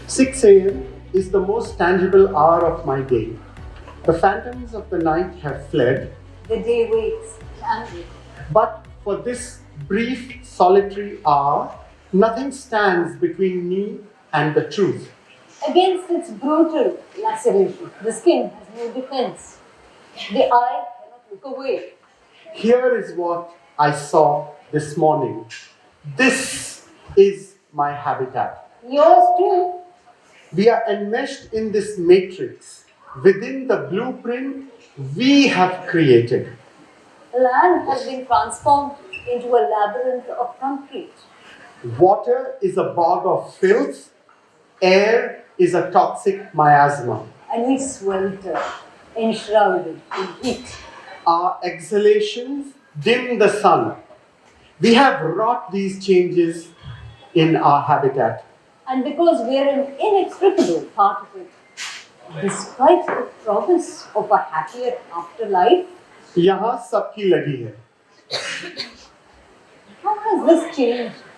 Six a.m. is the most tangible hour of my day. The phantoms of the night have fled, The day waits, languid. but for this brief, solitary hour, nothing stands between me and the truth. Against its brutal laceration, the skin has no defense. The eye cannot look away. Here is what I saw this morning. This is my habitat. Yours too. We are enmeshed in this matrix within the blueprint we have created. Land has been transformed into a labyrinth of concrete. Water is a bog of filth, air is a toxic miasma. And we swelter, enshrouded in heat. Our exhalations dim the sun. We have wrought these changes in our habitat. And because we are an inextricable part of it, despite the promise of a happier afterlife, यहाँ सबकी लगी है. how has this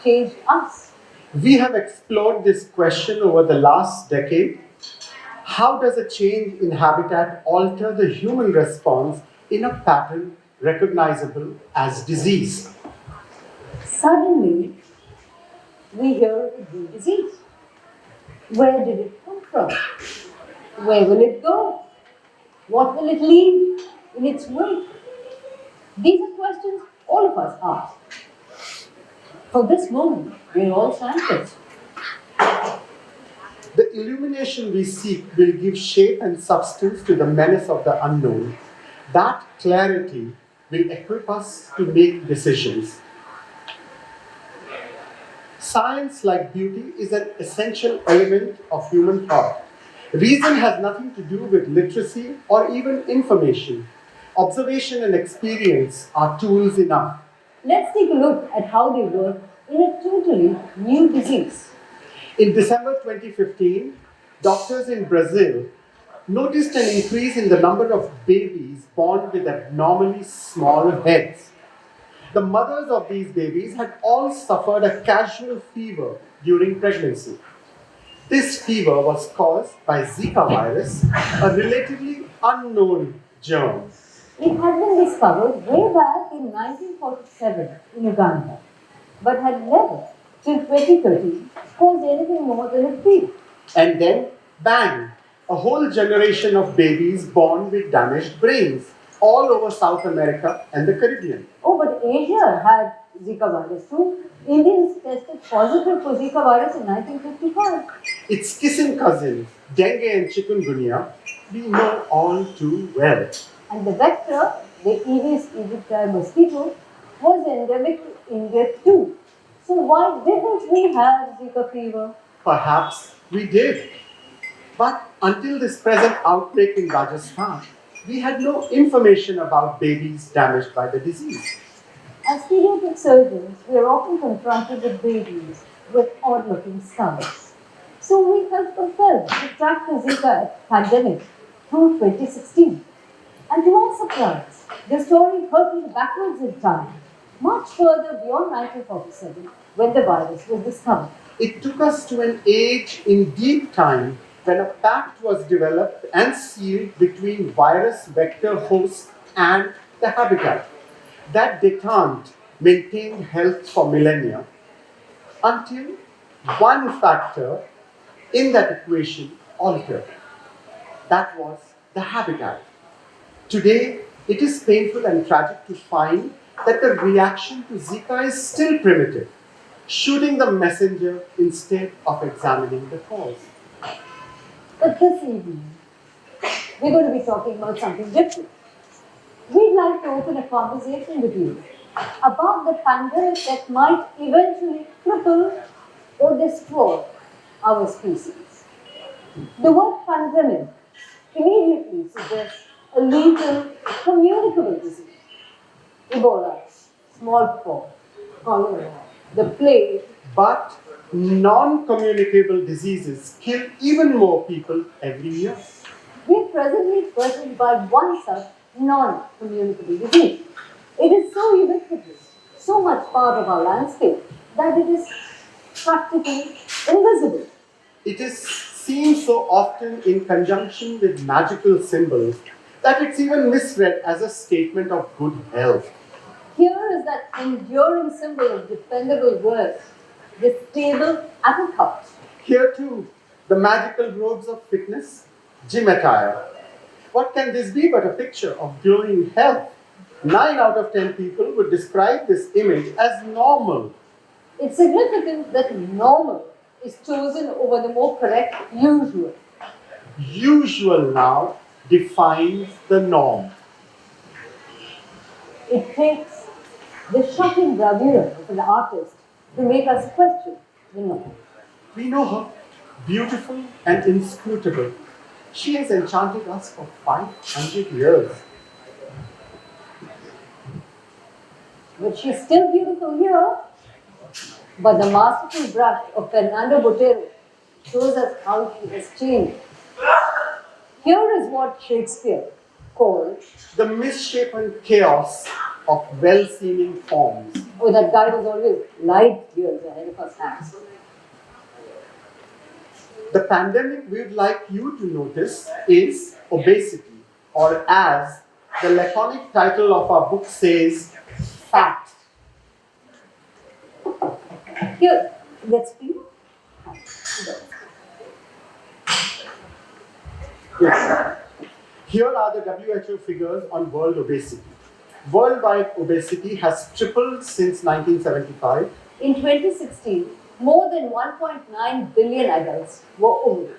changed us? We have explored this question over the last decade. How does a change in habitat alter the human response in a pattern recognizable as disease? Suddenly, we hear of a new disease. Where did it come from? Where will it go? What will it leave in its wake? These are questions all of us ask. For this moment, we are all scientists. The illumination we seek will give shape and substance to the menace of the unknown. That clarity will equip us to make decisions. Science, like beauty, is an essential element of human thought. Reason has nothing to do with literacy or even information. Observation and experience are tools enough. Let's take a look at how they work in a totally new disease. In December 2015, doctors in Brazil noticed an increase in the number of babies born with abnormally small heads. The mothers of these babies had all suffered a casual fever during pregnancy. This fever was caused by Zika virus, a relatively unknown germ. It had been discovered way back in 1947 in Uganda, but had never, till 2013, caused anything more than a fever. And then, bang, a whole generation of babies born with damaged brains all over South America and the Caribbean. Oh, but Asia had Zika virus too. Indians tested positive for Zika virus in 1955. Its kissing cousins, dengue and chikungunya, we know all too well. And the vector, the Aedes aegypti mosquito, was endemic to India too. So why didn't we have Zika fever? Perhaps we did. But until this present outbreak in Rajasthan, we had no information about babies damaged by the disease. As pediatric surgeons, we are often confronted with babies with odd-looking skulls. So we felt compelled to track the Zika pandemic through 2016. And to our surprise, the story hurtled backwards in time, much further beyond 1947, when the virus was discovered. It took us to an age in deep time when a pact was developed and sealed between virus vector host and the habitat. That detente maintained health for millennia until one factor in that equation altered. That was the habitat. Today, it is painful and tragic to find that the reaction to Zika is still primitive, shooting the messenger instead of examining the cause. But this evening, we're going to be talking about something different. We'd like to open a conversation with you about the pandemic that might eventually cripple or destroy our species. The word pandemic immediately suggests a lethal, communicable disease. Ebola, smallpox, cholera, the plague. But Non-communicable diseases kill even more people every year. We are presently burdened by one such non-communicable disease. It is so ubiquitous, so much part of our landscape, that it is practically invisible. It is seen so often in conjunction with magical symbols that it's even misread as a statement of good health. Here is that enduring symbol of dependable worth, the stable apple cart. Here too, the magical robes of fitness, gym attire. What can this be but a picture of glowing health? 9 out of 10 people would describe this image as normal. It's significant that normal is chosen over the more correct usual. Usual now defines the norm. It takes the shocking bravura of an artist to make us question the norm. We know her, beautiful and inscrutable. She has enchanted us for 500 years. But she's still beautiful here. But the masterful brush of Fernando Botero shows us how she has changed. Here is what Shakespeare called, The misshapen chaos of well-seeming forms. oh, that guy was always light years ahead of us hands. The pandemic we'd like you to notice is obesity, or as the laconic title of our book says, fat. Here, let's see. Yes. Here are the WHO figures on world obesity. Worldwide obesity has tripled since 1975. In 2016, more than 1.9 billion adults were overweight.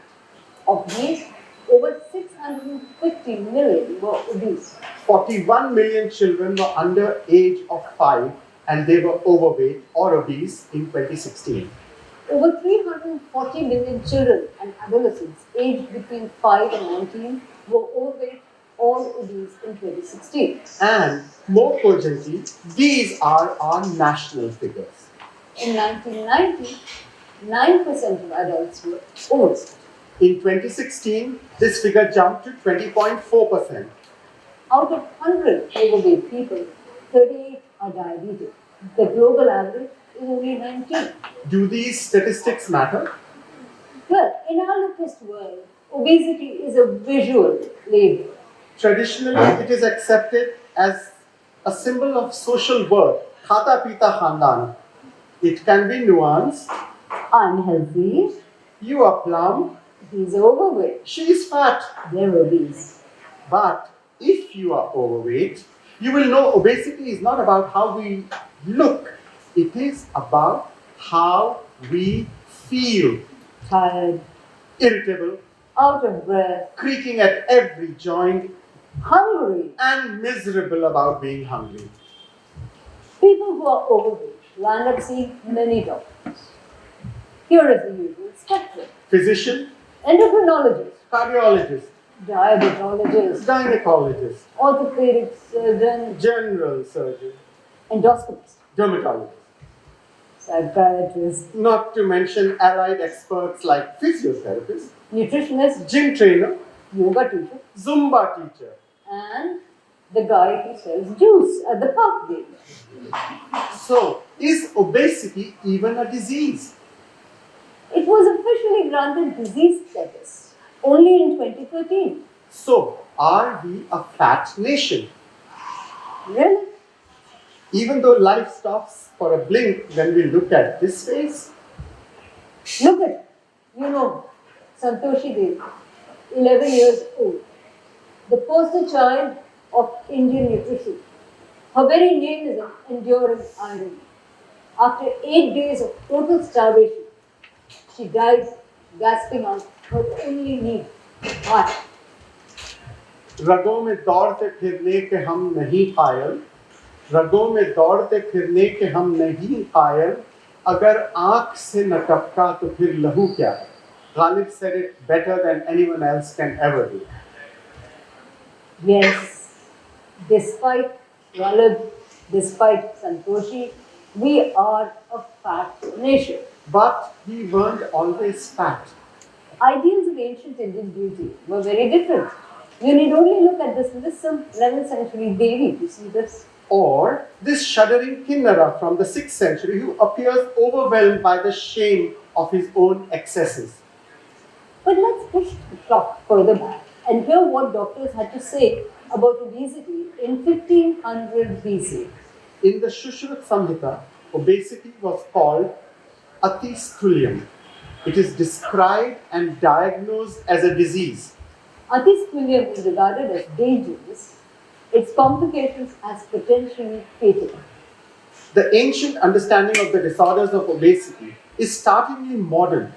Of these, over 650 million were obese. 41 million children were under age of 5 and they were overweight or obese in 2016. Over 340 million children and adolescents aged between 5 and 19 were overweight or obese in 2016. And more cogently, these are our national figures. In 1990, 9% of adults were obese. In 2016, this figure jumped to 20.4%. Out of 100 overweight people, 38 are diabetic. The global average is only 19. Do these statistics matter? Well, in our lookist world, obesity is a visual label. Traditionally, it is accepted as a symbol of social worth. Khata pita khandan. It can be nuanced. Unhealthy, You are plump, he's overweight. she is fat. They're obese. But if you are overweight, you will know obesity is not about how we look, it is about how we feel. Tired, Irritable, out of breath, creaking at every joint, hungry. and miserable about being hungry. People who are overweight land up seeing many doctors. Here is the usual spectrum: Physician, endocrinologist, cardiologist, diabetologist, gynecologist, orthopedic surgeon, general surgeon, endoscopist, dermatologist. psychiatrist, Not to mention allied experts like physiotherapist, nutritionist, gym trainer, yoga teacher, Zumba teacher. and the guy who sells juice at the park gate. So, is obesity even a disease? It was officially granted disease status only in 2013. So, are we a fat nation? Really? Even though life stops for a blink when we look at this face? Look at it. You know, Santoshi Devi, 11 years old, the poster child of Indian nutrition. Her very name is an enduring irony. After 8 days of total starvation, she died gasping out her only need, why? रगों में दौड़ते फिरने के हम नहीं कायल, रगों में दौड़ते फिरने के हम नहीं कायल, अगर आँख से न टपका तो फिर लहू क्या है? Ghalib said it better than anyone else can ever do. Yes, despite Ghalib, despite Santoshi, we are a fat nation. but we weren't always fat. Ideals of ancient Indian beauty were very different. You need only look at this lissome 11th century Devi to see this. Or this shuddering Kinnara from the 6th century who appears overwhelmed by the shame of his own excesses. But let's push the clock further back and hear what doctors had to say about obesity in 1500 BC. In the Shushruta Samhita, obesity was called Atisthuliyam. It is described and diagnosed as a disease. Atisthuliyam is regarded as dangerous, its complications as potentially fatal. The ancient understanding of the disorders of obesity is startlingly modern.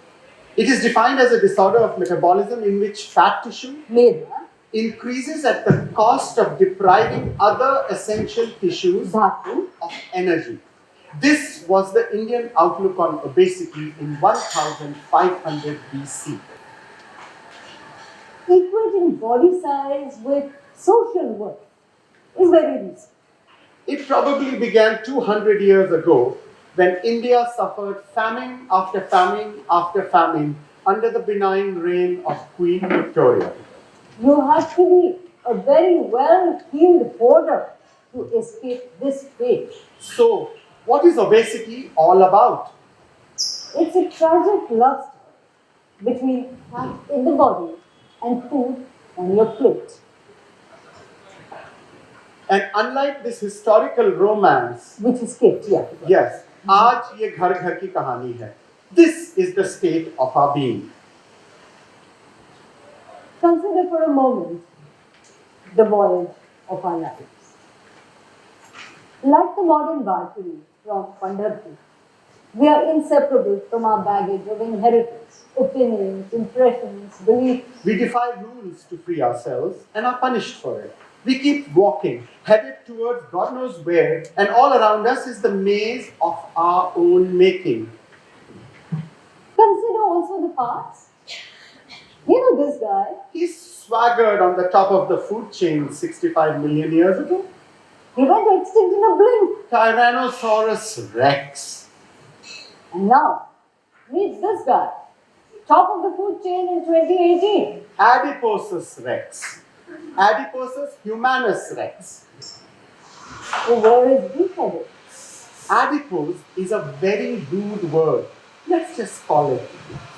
It is defined as a disorder of metabolism in which fat tissue Meda, increases at the cost of depriving other essential tissues dhatu, of energy. This was the Indian outlook on obesity in 1500 BC. equating body size with social worth is very recent. It probably began 200 years ago when India suffered famine after famine after famine under the benign reign of Queen Victoria. You have to be a very well-heeled boarder to escape this fate. So, what is obesity all about? It's a tragic love story between fat in the body and food on your plate. And unlike this historical romance, Which is kept, yeah. yes, आज ये घर घर की कहानी है. This is the state of our being. Consider for a moment the voyage of our lives. Like the modern Varkari from Pandharpur, we are inseparable from our baggage of inheritance, opinions, impressions, beliefs. We defy rules to free ourselves and are punished for it. We keep walking, headed towards God knows where, and all around us is the maze of our own making. Consider also the past. You know this guy, He swaggered on the top of the food chain 65 million years ago. he went extinct in a blink. Tyrannosaurus Rex. And now, meet this guy, top of the food chain in 2018. Adiposus Rex. Adiposus humanus Rex. The word is beheaded. Adipose is a very rude word. Let's just call it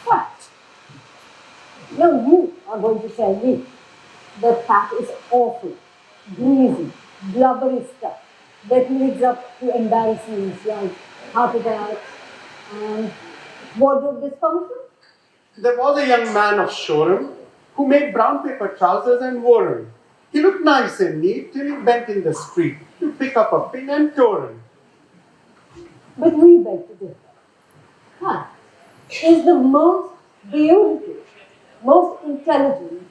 fat. Now you are going to tell me that fat is awful, greasy, blubbery stuff that leads up to embarrassments like heart attacks and wardrobe dysfunction? There was a young man of Shoreham who made brown paper trousers and wore them. He looked nice and neat till he bent in the street to pick up a pin and tore them. But we beg to differ. Fat is the most beautiful, most intelligent,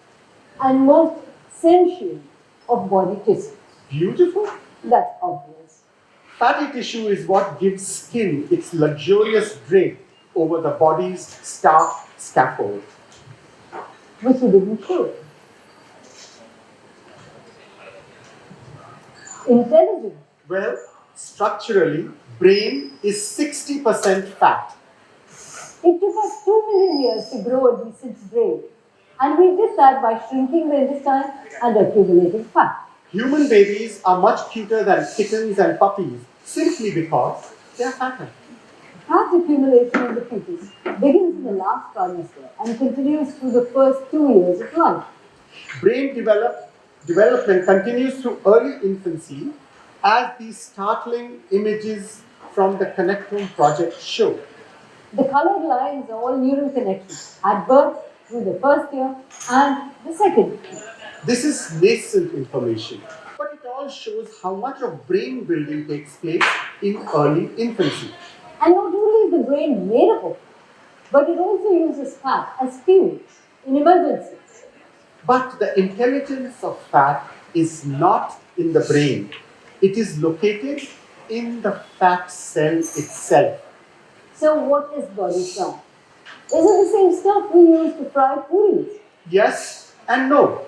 and most sentient of body tissues. Beautiful. That's obvious. Fatty tissue is what gives skin its luxurious drape over the body's stark scaffold. Which you didn't show. Intelligent. Well, structurally, brain is 60% fat. It took us 2 million years to grow a decent brain. And we did that by shrinking the intestine and accumulating fat. Human babies are much cuter than kittens and puppies simply because they are fatter. Fat accumulation in the fetus begins in the last trimester and continues through the first 2 years of life. Brain development continues through early infancy, as these startling images from the Connect Home project show. The colored lines are all neural connections at birth, through the first year and the second year. This is nascent information, but it all shows how much of brain building takes place in early infancy. And not only is the brain made up of fat, but it also uses fat as fuel in emergencies. But the intelligence of fat is not in the brain. It is located in the fat cell itself. So what is body fat? Is it the same stuff we use to fry puris? Yes and no.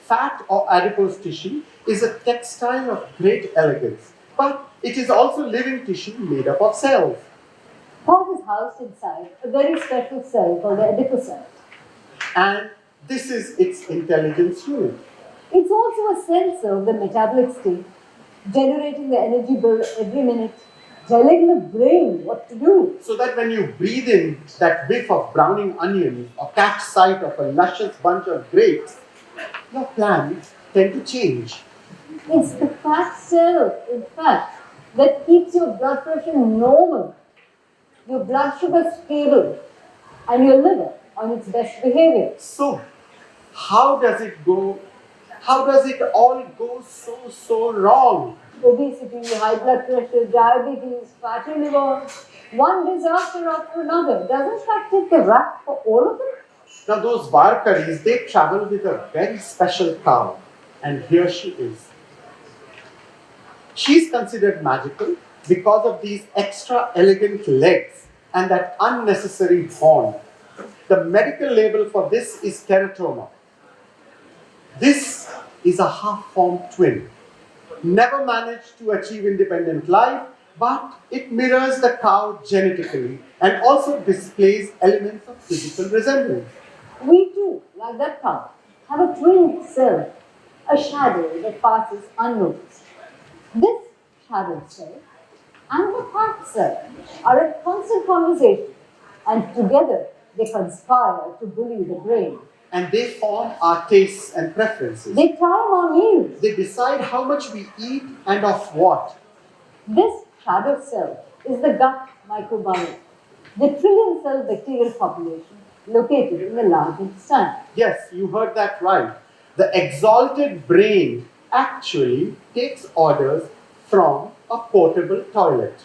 Fat or adipose tissue is a textile of great elegance, but it is also living tissue made up of cells. Fat is housed inside a very special cell called the adipocyte. And this is its intelligence unit. It's also a sensor of the metabolic state, generating the energy bill every minute, telling the brain what to do. So that when you breathe in that whiff of browning onions or catch sight of a luscious bunch of grapes, your plans tend to change. It's the fat cell, in fact, that keeps your blood pressure normal, your blood sugar stable, and your liver on its best behavior. So, how does it go? How does it all go so wrong? Obesity, high blood pressure, diabetes, fatty liver, one disaster after another. Doesn't that take the rap for all of them? Now, those Varkaris, they travel with a very special cow, and here she is. She's considered magical because of these extra elegant legs and that unnecessary horn. The medical label for this is teratoma. This is a half-formed twin. Never managed to achieve independent life, but it mirrors the cow genetically and also displays elements of physical resemblance. We too, like that cow, have a twin self, a shadow that passes unnoticed. This shadow self and the fat self are in constant conversation, and together they conspire to bully the brain. And they form our tastes and preferences. They time our meals. They decide how much we eat and of what. This shadow self is the gut microbiome, the trillion cell bacterial population located in the large intestine. Yes, you heard that right. The exalted brain actually takes orders from a portable toilet.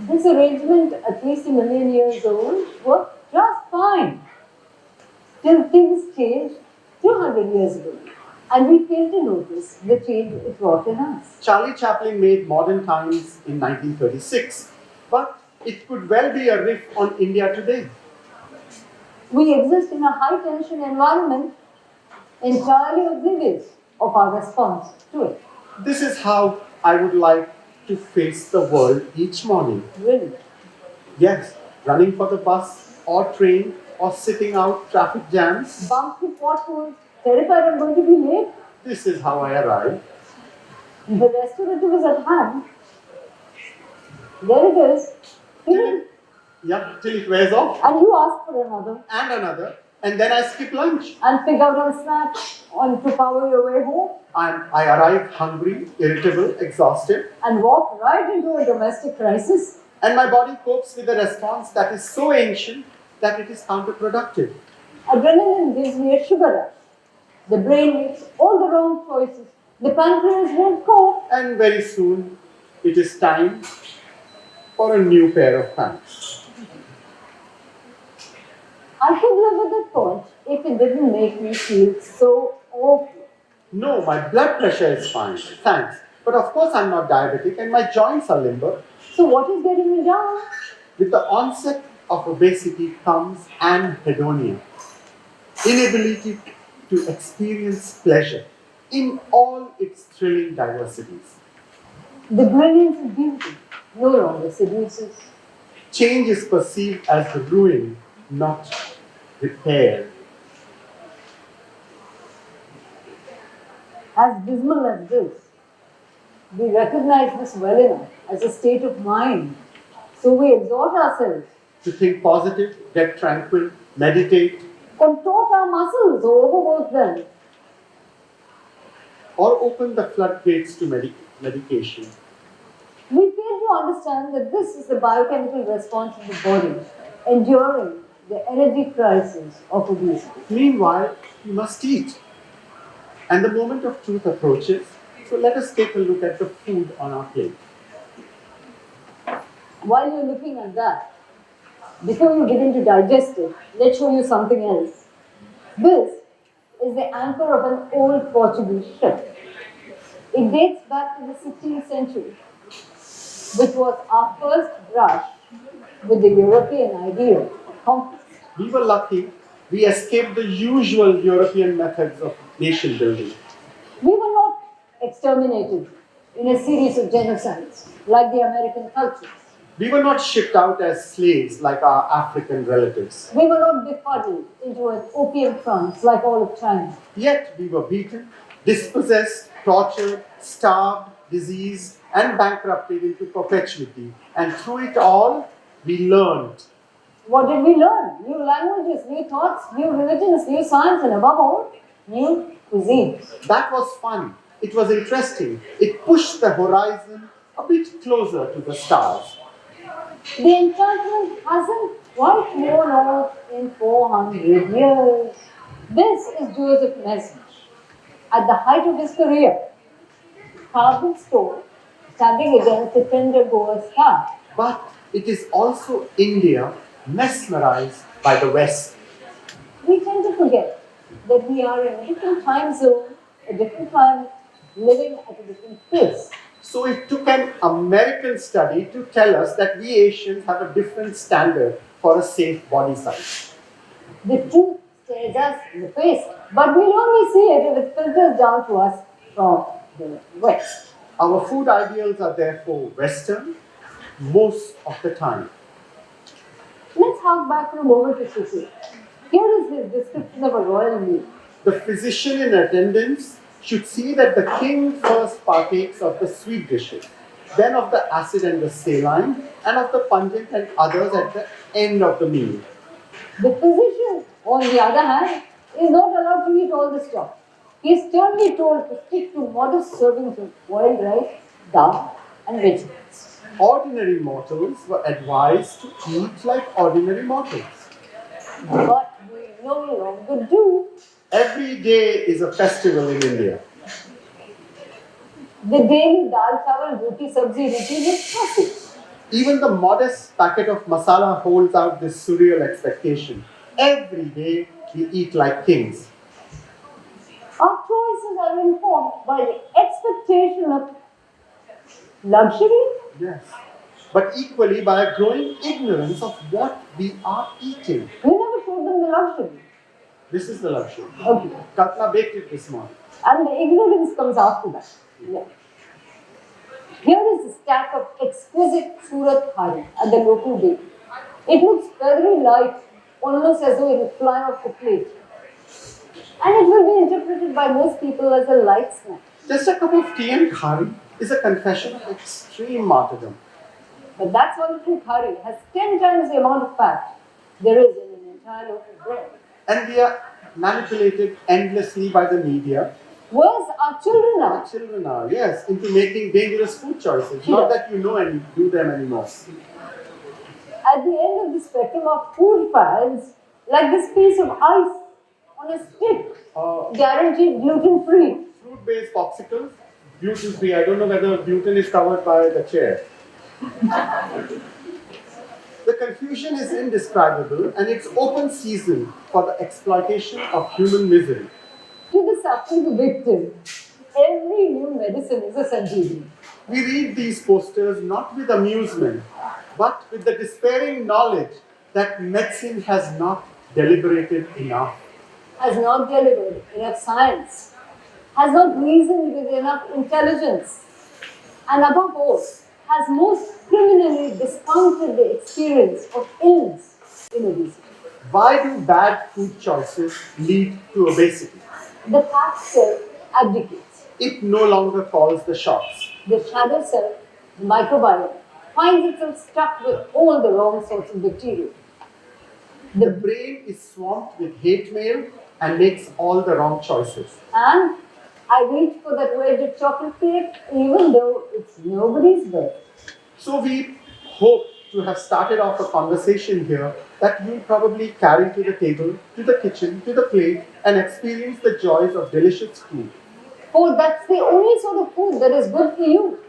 This arrangement, at least a million years old, worked just fine till things changed 200 years ago, and we failed to notice the change it wrought in us. Charlie Chaplin made Modern Times in 1936, but it could well be a riff on India today. We exist in a high tension environment entirely oblivious of our response to it. This is how I would like to face the world each morning. Really. Yes, running for the bus or train or sitting out traffic jams. Bumpy potholes, terrified I'm going to be late. This is how I arrive. The restaurant is at hand. There it is. Till it wears off. And you ask for another. And another. And then I skip lunch. And pick out a snack to power your way home. And I arrive hungry, irritable, exhausted. And walk right into a domestic crisis. And my body copes with a response that is so ancient that it is counterproductive. Adrenaline gives me a sugar rush. The brain makes all the wrong choices. The pancreas won't cope. And very soon, it is time for a new pair of pants. I could live with the thought if it didn't make me feel so awful. No, my blood pressure is fine, thanks. But of course I'm not diabetic and my joints are limber. So what is getting me down? With the onset of obesity comes anhedonia, inability to experience pleasure in all its thrilling diversities. The brilliance of beauty no longer seduces. Change is perceived as ruin, not repair. As dismal as this, we recognize this well enough as a state of mind. So we exhort ourselves To think positive, get tranquil, meditate, contort our muscles or overwork them. or open the floodgates to medication. We fail to understand that this is the biochemical response of the body enduring the energy crisis of obesity. Meanwhile, you must eat. And the moment of truth approaches, so let us take a look at the food on our plate. While you're looking at that, before you begin to digest it, let's show you something else. This is the anchor of an old Portuguese ship. It dates back to the 16th century, which was our first brush with the European idea of conquest. We were lucky, we escaped the usual European methods of nation building. We were not exterminated in a series of genocides like the American cultures. We were not shipped out as slaves like our African relatives. We were not befuddled into an opium trance like all of China. Yet we were beaten, dispossessed, tortured, starved, diseased, and bankrupted into perpetuity. And through it all, we learned. What did we learn? New languages, new thoughts, new religions, new science, and above all, new cuisines. That was fun. It was interesting. It pushed the horizon a bit closer to the stars. The enchantment hasn't quite worn off in 400 years. This is Joseph Mesmer at the height of his career, carbon stone, standing against the tender Goa sky. But it is also India mesmerized by the West. We tend to forget that we are in a different time zone, a different climate, living at a different pace. So it took an American study to tell us that we Asians have a different standard for a safe body size. The truth stares us in the face, but we only see it if it filters down to us from the West. Our food ideals are therefore Western most of the time. Let's hark back for a moment to Sushi. Here is his description of a royal meal. The physician in attendance should see that the king first partakes of the sweet dishes, then of the acid and the saline, and of the pungent and others at the end of the meal. The physician, on the other hand, is not allowed to eat all this stuff. He is sternly told to stick to modest servings of boiled rice, dal, and vegetables. Ordinary mortals were advised to eat like ordinary mortals. But we no longer do. Every day is a festival in India. The daily dal chawal roti sabzi routine is classic. Even the modest packet of masala holds out this surreal expectation. Every day we eat like kings. Our choices are informed by the expectation of luxury. Yes. But equally by a growing ignorance of what we are eating. We never showed them the luxury. This is the luxury. Okay. Kalpana baked it this morning. And the ignorance comes after that. Yeah. Here is a stack of exquisite Surat thali at the local bakery. It looks very light, almost as though it would fly off the plate. And it will be interpreted by most people as a light snack. Just a cup of tea and curry is a confession of extreme martyrdom. But that solitary curry has 10 times the amount of fat there is in an entire loaf of bread. And we are manipulated endlessly by the media. Where's our children Our are? children are, yes, into making dangerous food choices. Not that you know and do them anymore. At the end of the spectrum are food fads, like this piece of ice on a stick, guaranteed gluten-free. Fruit-based popsicles, gluten-free. I don't know whether gluten is covered by the chair. The confusion is indescribable and it's open season for the exploitation of human misery. To the suffering victim, every new medicine is a sanjeevani. We read these posters not with amusement, but with the despairing knowledge that medicine has not deliberated enough. Has not delivered enough science, has not reasoned with enough intelligence, and above all, has most criminally discounted the experience of illness in obesity. Why do bad food choices lead to obesity? The fat cell abdicates. It no longer calls the shots. The shadow cell, the microbiome, finds itself stuck with all the wrong sorts of bacteria. The brain is swamped with hate mail and makes all the wrong choices. And I reach for that wedge of chocolate cake even though it's nobody's birth. So we hope to have started off a conversation here that you'll probably carry to the table, to the kitchen, to the plate, and experience the joys of delicious food. Oh, that's the only sort of food that is good for you.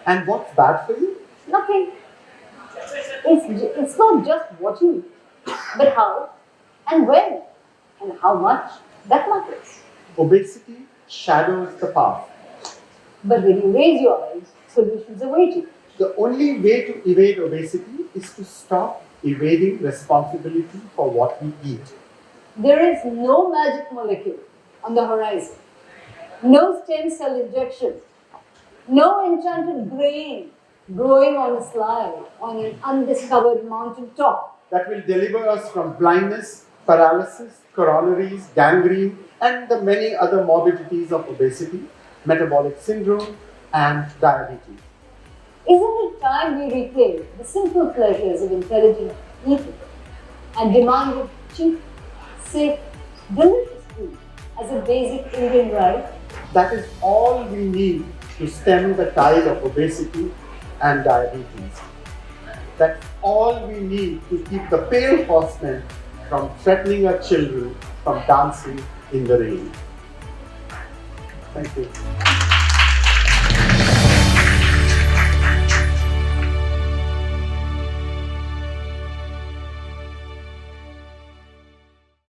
And what's bad for you? Nothing. It's not just what you eat, but how and when and how much that matters. Obesity shadows the path. But when you raise your eyes, solutions await you. The only way to evade obesity is to stop evading responsibility for what we eat. There is no magic molecule on the horizon, no stem cell injection, no enchanted grain growing on a slide on an undiscovered mountain top. that will deliver us from blindness, paralysis, coronaries, gangrene, and the many other morbidities of obesity, metabolic syndrome, and diabetes. Isn't it time we reclaim the simple pleasures of intelligent eating and demanded cheap, safe, delicious food as a basic Indian right? That is all we need to stem the tide of obesity and diabetes. That's all we need to keep the pale horsemen from threatening our children from dancing in the rain. Thank you.